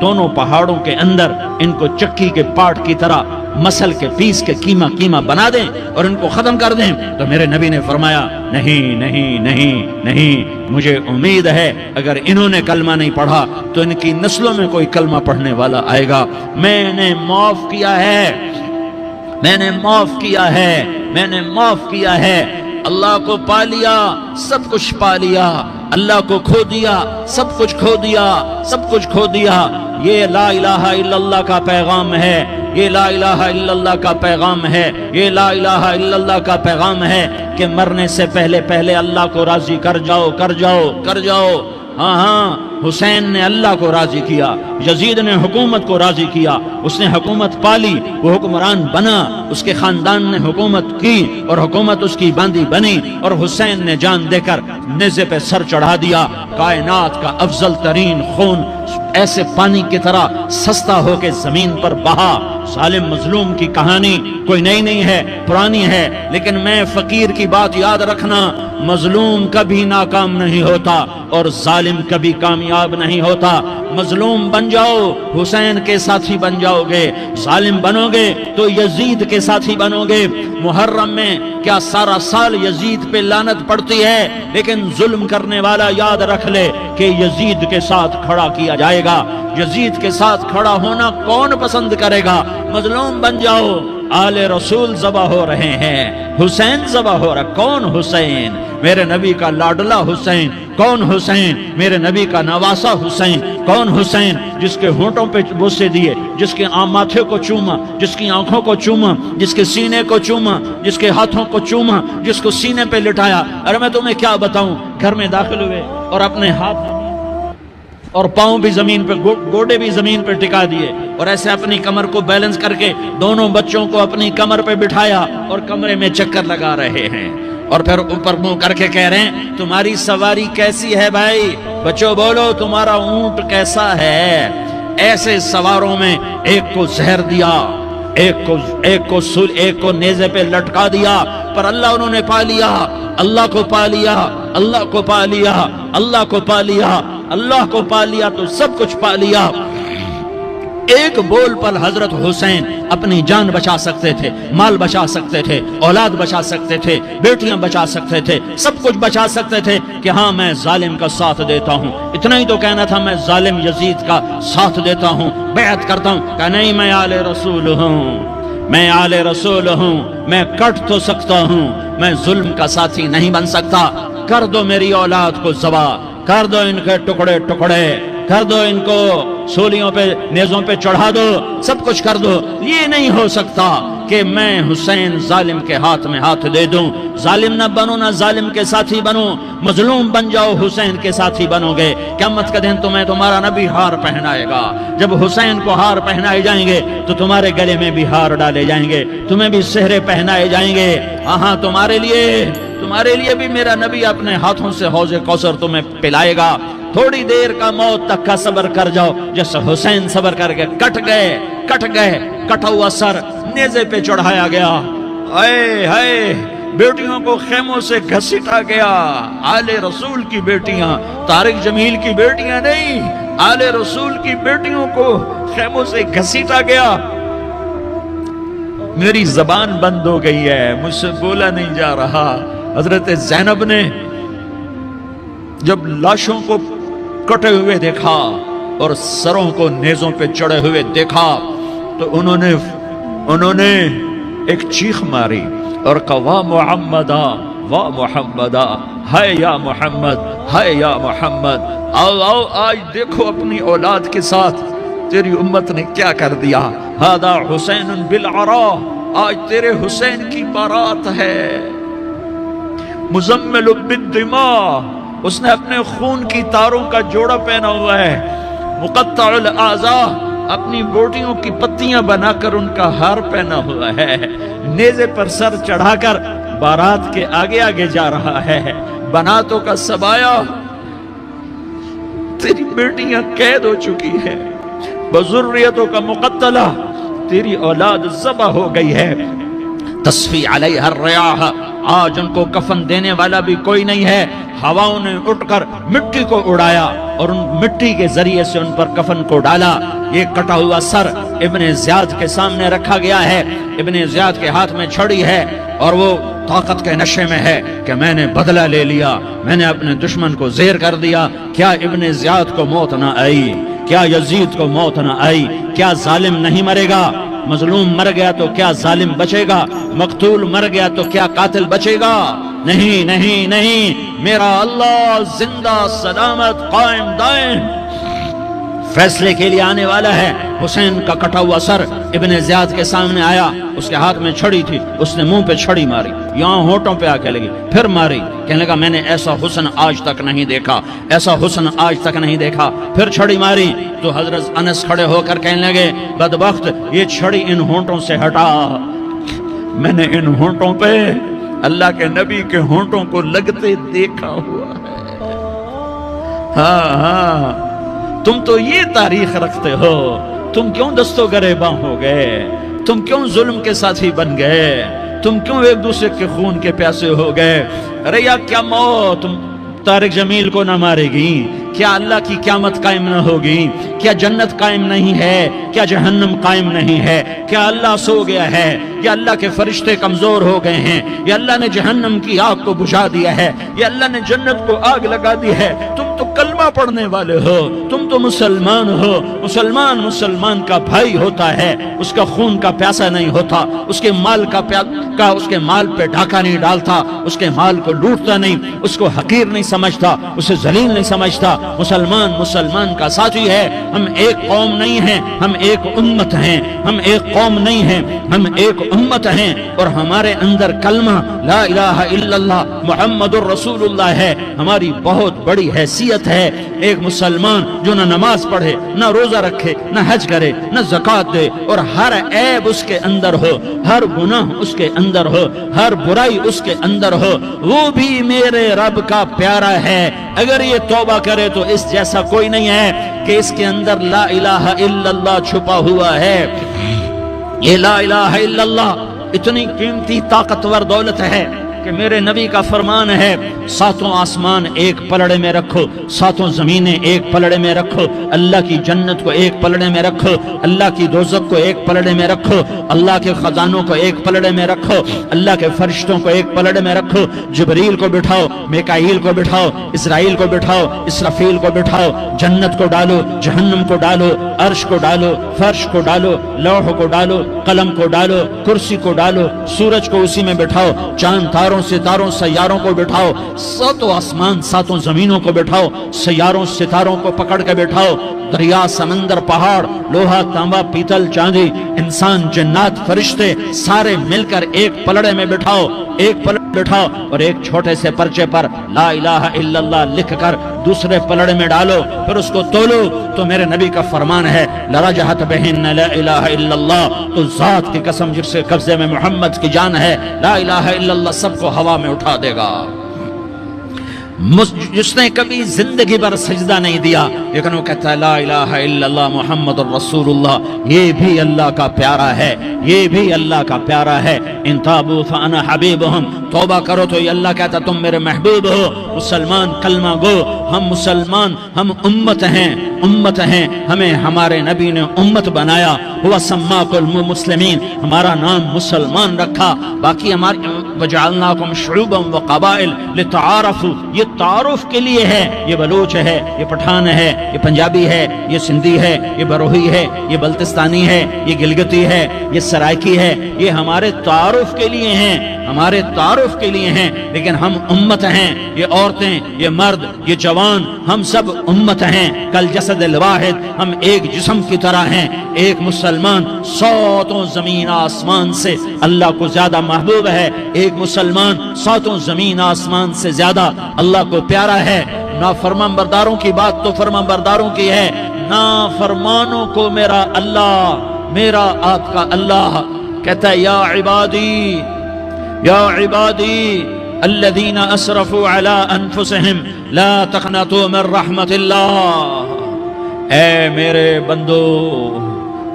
دونوں پہاڑوں کے اندر ان کو چکی کے پاٹ کی طرح مسل کے پیس کے کیما بنا دیں اور ان کو ختم کر دیں. تو میرے نبی نے فرمایا نہیں نہیں نہیں نہیں، مجھے امید ہے اگر انہوں نے کلمہ نہیں پڑھا تو ان کی نسلوں میں کوئی کلمہ پڑھنے والا آئے گا. میں نے معاف کیا ہے، میں نے معاف کیا ہے، میں نے معاف کیا ہے. اللہ کو پا لیا سب کچھ پا لیا، اللہ کو کھو دیا سب کچھ کھو دیا، سب کچھ کھو دیا. یہ لا الہ الا اللہ کا پیغام ہے، یہ لا الہ الا اللہ کا پیغام ہے، یہ لا الہ الا اللہ کا پیغام ہے کہ مرنے سے پہلے پہلے اللہ کو راضی کر جاؤ کر جاؤ کر جاؤ. ہاں ہاں، حسین نے اللہ کو راضی کیا، یزید نے حکومت کو راضی کیا، اس نے حکومت پالی، وہ حکمران بنا، اس کے خاندان نے حکومت کی اور حکومت اس کی باندھی بنی، اور حسین نے جان دے کر نیزے پہ سر چڑھا دیا. کائنات کا افضل ترین خون ایسے پانی کی طرح سستا ہو کے زمین پر بہا. ظالم مظلوم کی کہانی کوئی نئی نہیں ہے، پرانی ہے، لیکن میں فقیر کی بات یاد رکھنا، مظلوم کبھی ناکام نہیں ہوتا اور ظالم کبھی کامیاب نہیں ہوتا. مظلوم بن جاؤ حسین کے ساتھی بن جاؤ گے، ظالم بنو گے تو یزید کے ساتھی بنو گے. محرم میں کیا سارا سال یزید پہ لعنت پڑتی ہے، لیکن ظلم کرنے والا یاد رکھ لے کہ یزید کے ساتھ کھڑا کیا جائے گا. یزید کے ساتھ کھڑا ہونا کون پسند کرے گا؟ مظلوم بن جاؤ. آل رسول ذبح ہو رہے ہیں، حسین ذبح ہو رہا. کون حسین؟ میرے نبی کا لاڈلا حسین. کون حسین؟ میرے نبی کا نواسا حسین. کون حسین؟ جس کے ہونٹوں پہ بوسے دیے، جس کے ماتھے کو چوما، جس کی آنکھوں کو چوما، جس کے سینے کو چوما، جس کے ہاتھوں کو چوما، جس کو سینے پہ لٹایا. ارے میں تمہیں کیا بتاؤں، گھر میں داخل ہوئے اور اپنے ہاتھ اور پاؤں بھی زمین پہ، گوڑے بھی زمین پہ ٹکا دیے، اور ایسے اپنی کمر کو بیلنس کر کے دونوں بچوں کو اپنی کمر پہ بٹھایا اور کمرے میں چکر لگا رہے ہیں، اور پھر اوپر منہ کر کے کہہ رہے ہیں تمہاری سواری کیسی ہے بھائی؟ بچوں بولو تمہارا اونٹ کیسا ہے؟ ایسے سواروں میں ایک کو زہر دیا، ایک کو نیزے پہ لٹکا دیا، پر اللہ انہوں نے پا لیا، اللہ کو پا لیا، اللہ کو پا لیا، اللہ کو پا لیا، اللہ کو پا لیا تو سب کچھ پا لیا. ایک بول پر حضرت حسین اپنی جان بچا سکتے تھے، مال بچا سکتے تھے، اولاد بچا سکتے تھے، بیٹیاں بچا سکتے تھے، سب کچھ بچا سکتے تھے کہ ہاں میں ظالم کا ساتھ دیتا ہوں. اتنا ہی تو کہنا تھا میں ظالم یزید کا ساتھ دیتا ہوں، بیعت کرتا ہوں. کہ نہیں، میں آل رسول ہوں، میں آل رسول ہوں، میں کٹ تو سکتا ہوں، میں ظلم کا ساتھی نہیں بن سکتا. کر دو میری اولاد کو ذبح، کر دو ان کے ٹکڑے ٹکڑے، کر دو ان کو سولیوں پہ نیزوں پہ چڑھا دو، سب کچھ کر دو. یہ نہیں ہو سکتا کہ میں حسین ظالم کے ہاتھ میں ہاتھ دے دوں. ظالم نہ بنو، نہ ظالم کے ساتھی بنو، مظلوم بن جاؤ، حسین کے ساتھی بنو گے. قیامت کا دن تمہیں تمہارا نبی ہار پہنائے گا. جب حسین کو ہار پہنائے جائیں گے تو تمہارے گلے میں بھی ہار ڈالے جائیں گے، تمہیں بھی سہرے پہنائے جائیں گے. ہاں تمہارے لیے بھی میرا نبی اپنے ہاتھوں سے حوض کوثر تمہیں پلائے گا. تھوڑی دیر کا موت تک کا صبر کر جاؤ، جیسے حسین صبر کر کے کٹ گئے، کٹا ہوا سر نیزے پہ چڑھایا گیا. اے ہائے، بیٹیوں کو خیموں سے گھسیٹا گیا. آل رسول کی بیٹیاں، طارق جمیل کی بیٹیاں نہیں، آل رسول کی بیٹیوں کو خیموں سے گھسیٹا گیا. میری زبان بند ہو گئی ہے، مجھ سے بولا نہیں جا رہا. حضرت زینب نے جب لاشوں کو کٹے ہوئے دیکھا اور سروں کو نیزوں پہ چڑھے ہوئے دیکھا تو انہوں نے ایک چیخ ماری اور کہا واہ محمدہ، واہ محمدہ، ہائے یا محمد، ہائے یا محمد. آؤ آج دیکھو اپنی اولاد کے ساتھ تیری امت نے کیا کر دیا. ہذا حسین بالعراء، آج تیرے حسین کی بارات ہے. مزمل بالدماء، اس نے اپنے خون کی تاروں کا جوڑا پہنا ہوا ہے. مقطع الاعضاء، اپنی بوٹیوں کی پتیاں بنا کر ان کا ہار پہنا ہوا ہے. نیزے پر سر چڑھا کر بارات کے آگے آگے جا رہا ہے. بناتوں کا سبایا، تیری بیٹیاں قید ہو چکی ہے. بذریتوں کا مقتلہ، تیری اولاد ذبح ہو گئی ہے. تصفی علیہ الریاح، آج ان کو کفن دینے والا بھی کوئی نہیں ہے۔ ہواؤں نے اٹھ کر مٹی کو اڑایا اور ان مٹی کے ذریعے سے ان پر کفن کو ڈالا۔ یہ کٹا ہوا سر ابن زیاد کے سامنے رکھا گیا ہے، ابن زیاد کے ہاتھ میں چھڑی ہے اور وہ طاقت کے نشے میں ہے کہ میں نے بدلہ لے لیا، میں نے اپنے دشمن کو زیر کر دیا۔ کیا ابن زیاد کو موت نہ آئی؟ کیا یزید کو موت نہ آئی؟ کیا ظالم نہیں مرے گا؟ مظلوم مر گیا تو کیا ظالم بچے گا؟ مقتول مر گیا تو کیا قاتل بچے گا؟ نہیں نہیں نہیں، میرا اللہ زندہ سلامت قائم دائم فیصلے کے لیے آنے والا ہے۔ حسین کا کٹا ہوا سر ابن زیاد کے سامنے آیا، اس کے ہاتھ میں چھڑی تھی، اس نے منہ پہ چھڑی ماری، یہاں ہونٹوں پہ آ کے لگی، پھر ماری، کہنے لگا میں نے ایسا حسن آج تک نہیں دیکھا، ایسا حسن آج تک نہیں دیکھا، پھر چھڑی ماری تو حضرت انس کھڑے ہو کر کہنے لگے بدبخت یہ چھڑی ان ہونٹوں سے ہٹا، میں نے ان ہونٹوں پہ اللہ کے نبی کے ہونٹوں کو لگتے دیکھا ہوا ہے۔ ہاں ہاں، تم تو یہ تاریخ رکھتے ہو، تم کیوں دستوں گریباں ہو گئے؟ تم کیوں ظلم کے ساتھی بن گئے؟ تم کیوں ایک دوسرے کے خون کے پیاسے ہو گئے؟ ارے یا کیا موت طارق جمیل کو نہ مارے گی؟ کیا اللہ کی قیامت قائم نہ ہوگی؟ کیا جنت قائم نہیں ہے؟ کیا جہنم قائم نہیں ہے؟ کیا اللہ سو گیا ہے؟ یا اللہ کے فرشتے کمزور ہو گئے ہیں؟ یا اللہ نے جہنم کی آگ کو بجھا دیا ہے؟ یا اللہ نے جنت کو آگ لگا دی ہے؟ تم تو کلمہ پڑھنے والے ہو، تم تو مسلمان ہو۔ مسلمان مسلمان کا بھائی ہوتا ہے، اس کا خون کا پیاسا نہیں ہوتا، اس کے مال اس کے مال پہ ڈھاکہ نہیں ڈالتا، اس کے مال کو لوٹتا نہیں، اس کو حقیر نہیں سمجھتا، اسے ذلیل نہیں سمجھتا۔ مسلمان مسلمان کا ساتھی ہے۔ ہم ایک قوم نہیں ہیں، ہم ایک امت ہیں، ہم ایک قوم نہیں ہیں، ہم ایک امت ہیں، اور ہمارے اندر کلمہ لا الہ الا اللہ محمد الرسول اللہ ہے، ہماری بہت بڑی حیثیت ہے۔ ایک مسلمان جو نہ نماز پڑھے، نہ روزہ رکھے، نہ حج کرے، نہ زکوٰۃ دے، اور ہر عیب اس کے اندر ہو، ہر گناہ اس کے اندر ہو، ہر برائی اس کے اندر ہو، وہ بھی میرے رب کا پیارا ہے۔ اگر یہ توبہ کرے تو اس جیسا کوئی نہیں ہے کہ اس کے اندر لا الہ الا اللہ چھپا ہوا ہے۔ یہ لا الہ الا اللہ اتنی قیمتی طاقتور دولت ہے کہ میرے نبی کا فرمان ہے ساتوں آسمان ایک پلڑے میں رکھو، ساتوں زمینیں ایک پلڑے میں رکھو، اللہ کی جنت کو ایک پلڑے میں رکھو، اللہ کی دوزخ کو ایک پلڑے میں رکھو، اللہ کے خزانوں کو ایک پلڑے میں رکھو، اللہ کے فرشتوں کو ایک پلڑے میں رکھو، جبریل کو بٹھاؤ، میکائیل کو بٹھاؤ، اسرائیل کو بٹھاؤ، اسرافیل کو بٹھاؤ، جنت کو ڈالو، جہنم کو ڈالو، عرش کو ڈالو، فرش کو ڈالو، لوح کو ڈالو، قلم کو ڈالو، کرسی کو ڈالو، سورج کو اسی میں بٹھاؤ، چاند تاروں ستاروں سیاروں کو بٹھاؤ، ساتوں آسمان ساتوں زمینوں کو بٹھاؤ، سیاروں ستاروں کو پکڑ کے بٹھاؤ، دریا سمندر پہاڑ لوہا تانبا پیتل چاندی انسان جنات فرشتے سارے مل کر ایک پلڑے میں بٹھاؤ، ایک پلڑے بٹھاؤ، اور ایک چھوٹے سے پرچے پر لا الہ الا اللہ لکھ کر دوسرے پلڑے میں ڈالو، پھر اس کو تولو تو میرے نبی کا فرمان ہے لرجحت بہن لا الہ الا اللہ، تو ذات کی قسم جس سے قبضے میں محمد کی جان ہے، لا الہ الا اللہ سب کو ہوا میں اٹھا دے گا۔ جس نے کبھی زندگی پر سجدہ نہیں دیا لیکن وہ کہتا ہے لا الہ الا اللہ محمد الرسول اللہ، یہ بھی اللہ کا پیارا ہے، یہ بھی اللہ کا پیارا ہے۔ ان تابوا فانا حبیبہم، توبہ کرو تو یہ اللہ کہتا تم میرے محبوب ہو۔ مسلمان کلمہ گو، ہم مسلمان، ہم امت ہیں، امت ہیں، ہمیں ہمارے نبی نے امت بنایا، ہوا سماکم المسلمین، ہمارا نام مسلمان رکھا، باقی ہماری وجعلناکم شعوبا وقبائل لتعارفوا، یہ تعارف کے لیے ہے، یہ بلوچ ہے، یہ پٹھان ہے، یہ پنجابی ہے، یہ سندھی ہے، یہ بروہی ہے، یہ بلتستانی ہے، یہ گلگتی ہے، یہ سرائکی ہے، یہ ہمارے تعارف کے لیے ہیں، ہمارے تعارف کے لیے ہیں، لیکن ہم امت ہیں، یہ عورتیں، یہ مرد، یہ جوان، ہم سب امت ہیں، کل جسد الواحد، ہم ایک جسم کی طرح ہیں۔ ایک مسلمان ساتوں زمین آسمان سے اللہ کو زیادہ محبوب ہے، ایک مسلمان ساتوں زمین آسمان سے زیادہ اللہ کو پیارا ہے۔ نافرمان برداروں کی بات تو فرمان برداروں کی ہے، نافرمانوں کو میرا اللہ، میرا آپ کا اللہ کہتا ہے یا عبادی، یا عبادی الذین اسرفوا علی انفسہم لا تقنطوا من رحمت اللہ، اے میرے بندو،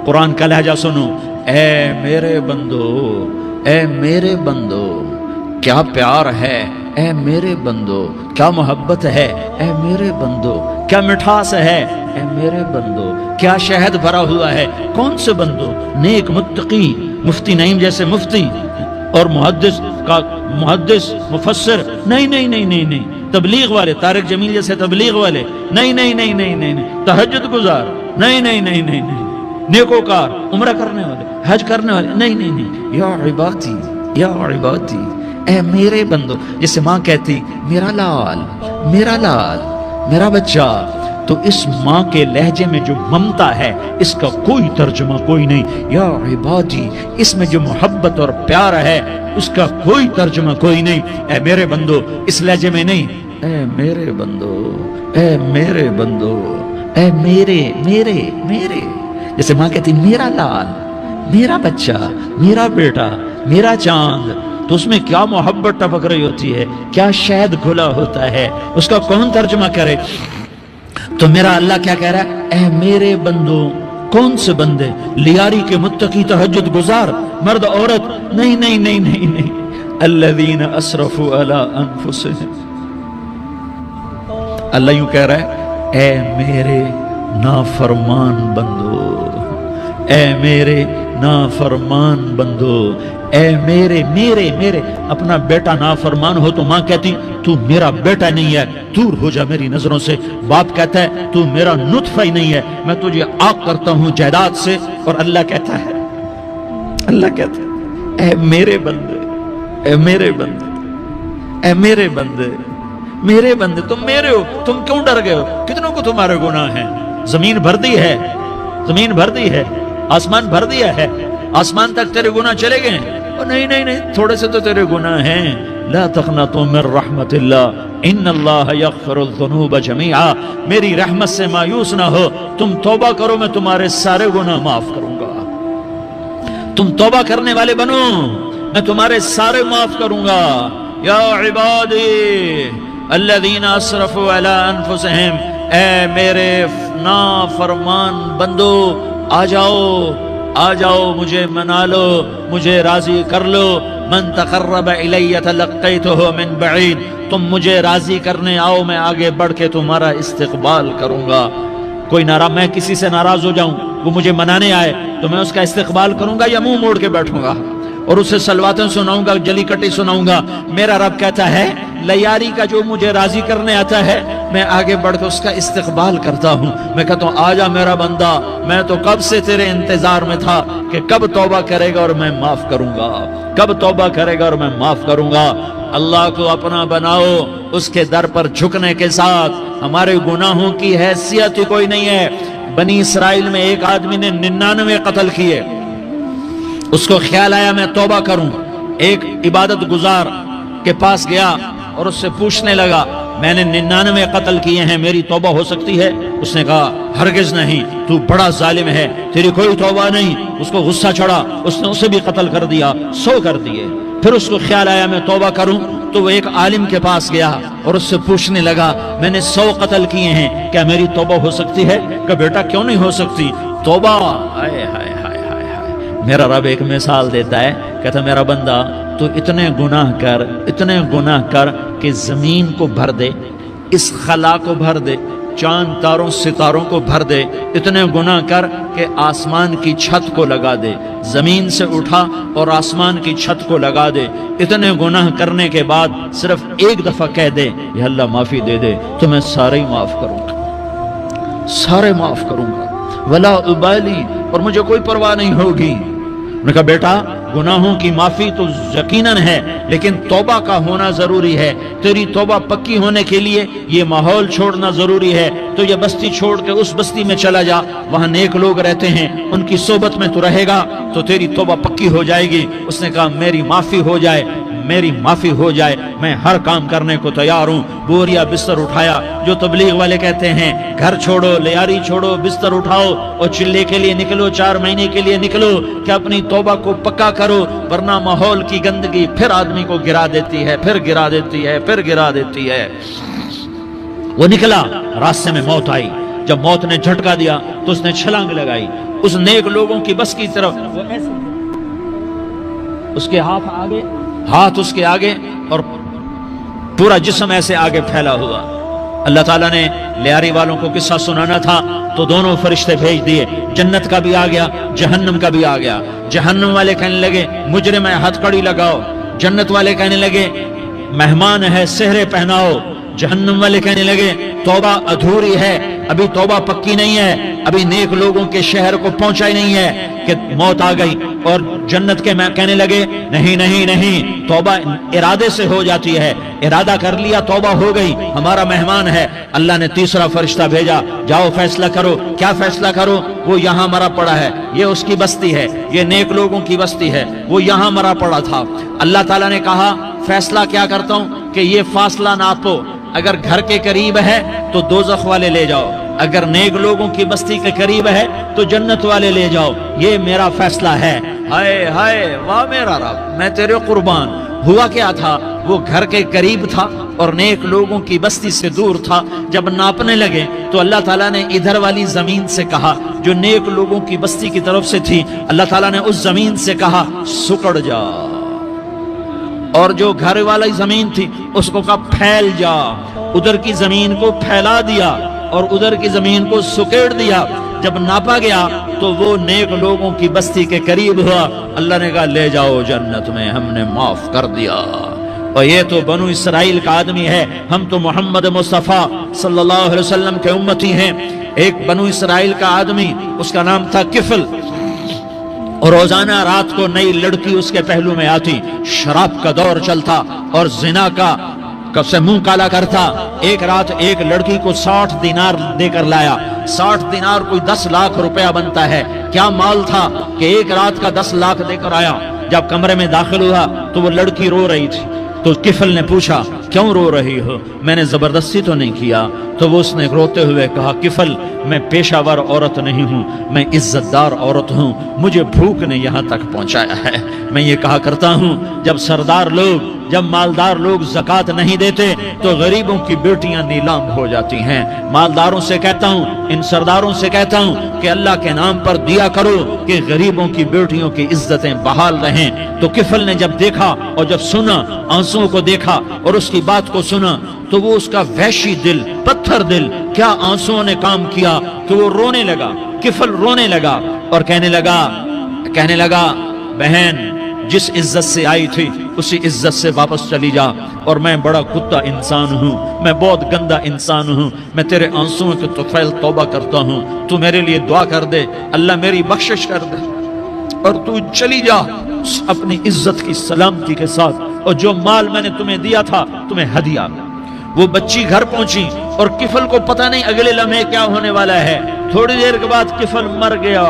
قرآن کا لہجہ سنو، اے میرے بندو اے میرے بندو کیا پیار ہے، اے میرے بندو کیا محبت ہے، اے میرے بندو کیا مٹھاس ہے، اے میرے بندو کیا شہد بھرا ہوا ہے۔ کون سے بندو؟ نیک متقی، مفتی نعیم جیسے مفتی اور محدث مفسر، نہیں نہیں نہیں نہیں نہیں، تبلیغ والے طارق جمیل جیسے تبلیغ والے، نہیں نہیں نہیں نہیں نہیں نہیں، تہجد گزار، نہیں نہیں نہیں نہیں نہیں، نیکوکار، عمرہ کرنے والے، حج کرنے والے، نہیں نہیں نہیں، یا عبادی یا عبادی، اے میرے بندو، جسے ماں کہتی میرا لال میرا لال میرا بچہ، تو اس ماں کے لہجے میں جو ممتا ہے اس کا کوئی ترجمہ کوئی نہیں۔ یا عبادی، اس میں جو محبت اور پیار ہے اس کا کوئی ترجمہ کوئی نہیں۔ اے میرے بندو، اس لہجے میں نہیں، اے میرے بندو اے میرے بندو اے میرے میرے میرے، جیسے ماں کہتی میرا لال میرا بچہ میرا بیٹا میرا چاند، تو اس میں کیا محبت ٹپک رہی ہوتی ہے، کیا شہد گھلا ہوتا ہے، اس کا کون ترجمہ کرے؟ تو میرا اللہ کیا کہہ رہا ہے؟ اے میرے بندو، کون سے بندے؟ لیاری کے متقی، تہجد گزار، مرد عورت، نہیں نہیں نہیں نہیں نہیں، الذین اسرفوا علی انفسہم۔ اللہ یوں کہہ رہا ہے اے میرے نافرمان بندو، اے میرے نافرمان بندو، اے میرے میرے میرے۔ اپنا بیٹا نافرمان ہو تو ماں کہتی تو میرا بیٹا نہیں ہے، دور ہو جا میری نظروں سے۔ باپ کہتا ہے تو میرا نطفہ ہی نہیں ہے، میں تجھے عاق کرتا ہوں جائیداد سے۔ اور اللہ کہتا ہے اے میرے بندے اے میرے بندے اے میرے بندے میرے بندے، تم میرے ہو، تم کیوں ڈر گئے ہو؟ کتنوں کو تمہارے گناہ ہیں؟ زمین بھر دی ہے، زمین بھر دی ہے، آسمان بھر دیا ہے، آسمان تک تیرے گناہ چلے گئے ہیں؟ نہیں نہیں نہیں، تھوڑے سے تو تیرے گناہ ہیں۔ لا تقنطوا من رحمت اللہ ان اللہ یغفر الذنوب جميعا، میری رحمت سے مایوس نہ ہو، تم توبہ کرو میں تمہارے سارے گناہ معاف کروں گا۔ تم توبہ کرنے والے بنو، میں تمہارے سارے معاف کروں گا۔ یا عبادی الذین اسرفوا علی انفسہم، اے میرے نافرمان بندو، آ جاؤ مجھے منا لو، مجھے راضی کر لو۔ من تقرب الی تلقیتہ من بعید، تم مجھے راضی کرنے آؤ، میں آگے بڑھ کے تمہارا استقبال کروں گا۔ کوئی میں کسی سے ناراض ہو جاؤں، وہ مجھے منانے آئے تو میں اس کا استقبال کروں گا یا منہ موڑ کے بیٹھوں گا اور اسے سلواتیں سناؤں گا، جلی کٹی سناؤں گا؟ میرا رب کہتا ہے لیاری کا جو مجھے راضی کرنے آتا ہے میں آگے بڑھ کے اس کا استقبال کرتا ہوں۔ میں کہتا ہوں آجا میرا بندہ، میں تو کب سے تیرے انتظار میں تھا کہ کب توبہ کرے گا اور میں معاف کروں گا، کب توبہ کرے گا اور میں معاف کروں گا۔ اللہ کو اپنا بناؤ، اس کے در پر جھکنے کے ساتھ۔ ہمارے گناہوں کی حیثیت ہی کوئی نہیں ہے۔ بنی اسرائیل میں ایک آدمی نے 99 قتل کیے، اس کو خیال آیا میں توبہ کروں، ایک عبادت گزار کے پاس گیا اور اس سے پوچھنے لگا میں نے 99 قتل کیے ہیں، میری توبہ ہو سکتی ہے؟ اس نے کہا ہرگز نہیں، تو بڑا ظالم ہے، تیری کوئی توبہ نہیں۔ اس کو غصہ چڑھا، اس نے اسے بھی قتل کر دیا، 100 کر دیے۔ پھر اس کو خیال آیا میں توبہ کروں، تو وہ ایک عالم کے پاس گیا اور اس سے پوچھنے لگا میں نے 100 قتل کیے ہیں، کیا میری توبہ ہو سکتی ہے؟ کہ بیٹا کیوں نہیں ہو سکتی توبہ؟ ہائے ہائے ہائے ہائے ہائے۔ میرا رب ایک مثال دیتا ہے، کہتا میرا بندہ تو اتنے گناہ کر کہ زمین کو بھر دے، اس خلا کو بھر دے، چاند تاروں ستاروں کو بھر دے، اتنے گناہ کر کہ آسمان کی چھت کو لگا دے، زمین سے اٹھا اور آسمان کی چھت کو لگا دے۔ اتنے گناہ کرنے کے بعد صرف ایک دفعہ کہہ دے یا اللہ معافی دے دے، تو میں سارے ہی معاف کروں گا، سارے معاف کروں گا، ولا ابالی، اور مجھے کوئی پرواہ نہیں ہوگی۔ میں نے کہا بیٹا گناہوں کی معافی تو یقیناً ہے، لیکن توبہ کا ہونا ضروری ہے۔ تیری توبہ پکی ہونے کے لیے یہ ماحول چھوڑنا ضروری ہے۔ تو یہ بستی چھوڑ کے اس بستی میں چلا جا، وہاں نیک لوگ رہتے ہیں، ان کی صحبت میں تو رہے گا تو تیری توبہ پکی ہو جائے گی۔ اس نے کہا میری معافی ہو جائے، میری معافی ہو جائے، میں ہر کام کرنے کو تیار ہوں۔ بوریا بستر اٹھایا، جو تبلیغ والے کہتے ہیں گھر چھوڑو، لیاری چھوڑو، بستر اٹھاؤ اور چلے کے لیے نکلو، 4 مہینے کے لیے نکلو کہ اپنی توبہ کو پکا کرو، ورنہ ماحول کی گندگی پھر آدمی کو گرا دیتی ہے، پھر گرا دیتی ہے، پھر گرا دیتی ہے۔ وہ نکلا، راستے میں موت آئی۔ جب موت نے جھٹکا دیا تو اس نے چھلانگ لگائی اس نیک لوگوں کی بس کی طرف، وہ ایسے اس کے ہاتھ اس کے آگے اور پورا جسم ایسے آگے پھیلا ہوا. اللہ تعالیٰ نے لیاری والوں کو قصہ سنانا تھا تو دونوں فرشتے بھیج دیے. جنت کا بھی آ گیا, جہنم کا بھی آ گیا. جہنم والے کہنے لگے مجرم ہے ہتھ کڑی لگاؤ. جنت والے کہنے لگے مہمان ہے سہرے پہناؤ. جہنم والے کہنے لگے توبہ ادھوری ہے, ابھی توبہ پکی نہیں ہے, ابھی نیک لوگوں کے شہر کو پہنچا ہی نہیں ہے کہ موت آ گئی. اور جنت کے کہنے لگے نہیں نہیں نہیں, توبہ ارادے سے ہو جاتی ہے, ارادہ کر لیا توبہ ہو گئی, ہمارا مہمان ہے. اللہ نے تیسرا فرشتہ بھیجا, جاؤ فیصلہ کرو. کیا فیصلہ کرو؟ وہ یہاں مرا پڑا ہے, یہ اس کی بستی ہے, یہ نیک لوگوں کی بستی ہے, وہ یہاں مرا پڑا تھا. اللہ تعالیٰ نے کہا فیصلہ کیا کرتا ہوں کہ یہ فاصلہ ناپو, اگر گھر کے قریب ہے تو دوزخ والے لے جاؤ, اگر نیک لوگوں کی بستی کے قریب ہے تو جنت والے لے جاؤ. یہ میرا فیصلہ ہے. ہائے ہائے واہ میرا رب, میں تیرے قربان. ہوا کیا تھا؟ وہ گھر کے قریب تھا اور نیک لوگوں کی بستی سے دور تھا. جب ناپنے لگے تو اللہ تعالیٰ نے ادھر والی زمین سے کہا جو نیک لوگوں کی بستی کی طرف سے تھی, اللہ تعالیٰ نے اس زمین سے کہا سکڑ جا, اور جو گھر والی زمین تھی اس کو کہا پھیل جا. ادھر کی زمین کو پھیلا دیا اور ادھر کی زمین کو سکیڑ دیا. جب ناپا گیا تو وہ نیک لوگوں کی بستی کے قریب ہوا. اللہ نے کہا لے جاؤ جنت میں, ہم نے معاف کر دیا. اور یہ تو بنو اسرائیل کا آدمی ہے, ہم تو محمد مصطفیٰ صلی اللہ علیہ وسلم کے امتی ہیں. ایک بنو اسرائیل کا آدمی, اس کا نام تھا کفل, اور روزانہ رات کو نئی لڑکی اس کے پہلو میں آتی. شراب کا دور چلتا اور زنا کا سے منہ کالا کرتا. ایک رات ایک لڑکی کو 60 دینار دے کر لایا. 60 دینار کوئی 10 لاکھ روپیہ بنتا ہے. کیا مال تھا کہ ایک رات کا 10 لاکھ دے کر آیا. جب کمرے میں داخل ہوا تو وہ لڑکی رو رہی تھی. تو کفل نے پوچھا کیوں رو رہی ہو؟ میں نے زبردستی تو نہیں کیا. تو وہ اس نے روتے ہوئے کہا کفل میں پیشہ ور عورت نہیں ہوں, میں عزت دار عورت ہوں, مجھے بھوک نے یہاں تک پہنچایا ہے. میں یہ کہا کرتا ہوں جب سردار لوگ, جب مالدار لوگ زکوٰۃ نہیں دیتے تو غریبوں کی بیٹیاں نیلام ہو جاتی ہیں. مالداروں سے کہتا ہوں, ان سرداروں سے کہتا ہوں کہ اللہ کے نام پر دیا کرو کہ غریبوں کی بیٹیوں کی عزتیں بحال رہیں. تو کفل نے جب دیکھا اور جب سنا, آنسوؤں کو دیکھا اور اس کی بات کو سنا, تو وہ اس کا وحشی دل, پتھر دل, کیا آنسوؤں نے کام کیا کہ وہ رونے لگا. کفل رونے لگا اور کہنے لگا بہن جس عزت سے آئی تھی اسی عزت سے واپس چلی جا, اور میں بڑا کتا انسان ہوں, میں بہت گندا انسان ہوں, میں تیرے آنسوؤں کے طفیل توبہ کرتا ہوں, تو میرے لیے دعا کر دے, اللہ میری بخشش کر دے, اور تو چلی جا اپنی عزت کی سلامتی کے ساتھ, اور جو مال میں نے تمہیں دیا تھا تمہیں ہدیہ. وہ بچی گھر پہنچی اور کفل کو پتہ نہیں اگلے لمحے کیا ہونے والا ہے. تھوڑی دیر کے بعد کفل مر گیا.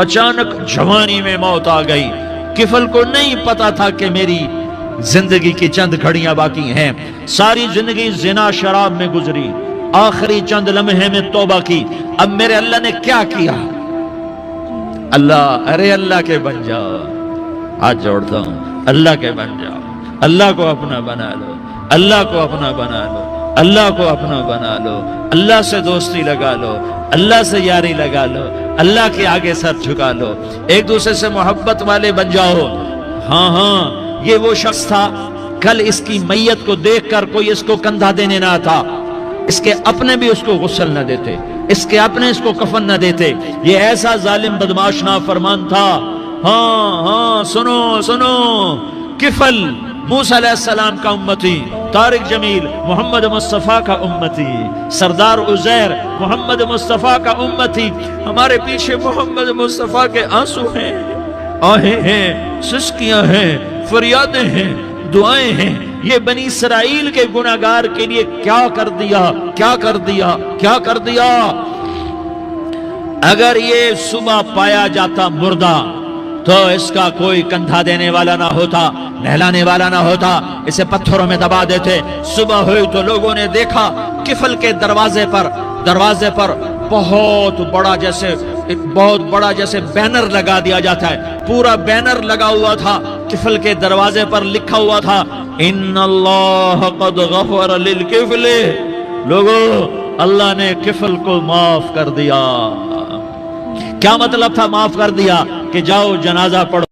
اچانک جوانی میں موت آ گئی. کفل کو نہیں پتا تھا کہ میری زندگی کی چند گھڑیاں باقی ہیں. ساری زندگی زنا شراب میں گزری, آخری چند لمحے میں توبہ کی. اب میرے اللہ نے کیا کیا؟ اللہ, ارے اللہ کے بن جاؤ, ہاتھ جوڑتا ہوں, اللہ کے بن جاؤ, اللہ کو اپنا بنا لو, اللہ کو اپنا بنا لو, اللہ کو اپنا بنا لو, اللہ سے دوستی لگا لو, اللہ سے یاری لگا لو, اللہ کے آگے سر جھکا لو, ایک دوسرے سے محبت والے بن جاؤ. ہاں یہ وہ شخص تھا, کل اس کی میت کو دیکھ کر کوئی اس کو کندھا دینے نہ آتا, اس کے اپنے بھی اس کو غسل نہ دیتے, اس کے اپنے اس کو کفن نہ دیتے. یہ ایسا ظالم بدمعاش نافرمان تھا. ہاں سنو, کفل موسیٰ علیہ السلام کا امتی, طارق جمیل محمد مصطفیٰ کا امتی, سردار عزیر محمد مصطفیٰ کا امتی. ہمارے پیچھے محمد مصطفیٰ کے آنسو ہیں, آہیں ہیں, سسکیاں ہیں, فریادیں ہیں, دعائیں ہیں. یہ بنی اسرائیل کے گناہگار کے لیے کیا کر دیا. اگر یہ صبح پایا جاتا مردہ تو اس کا کوئی کندھا دینے والا نہ ہوتا, نہلانے والا نہ ہوتا, اسے پتھروں میں دبا دیتے. صبح ہوئی تو لوگوں نے دیکھا کفل کے دروازے پر بہت بڑا جیسے بینر لگا دیا جاتا ہے, پورا بینر لگا ہوا تھا. کفل کے دروازے پر لکھا ہوا تھا ان اللہ قد غفر للکفل. لوگوں, اللہ نے کفل کو معاف کر دیا. کیا مطلب تھا معاف کر دیا؟ کہ جاؤ جنازہ پڑھو.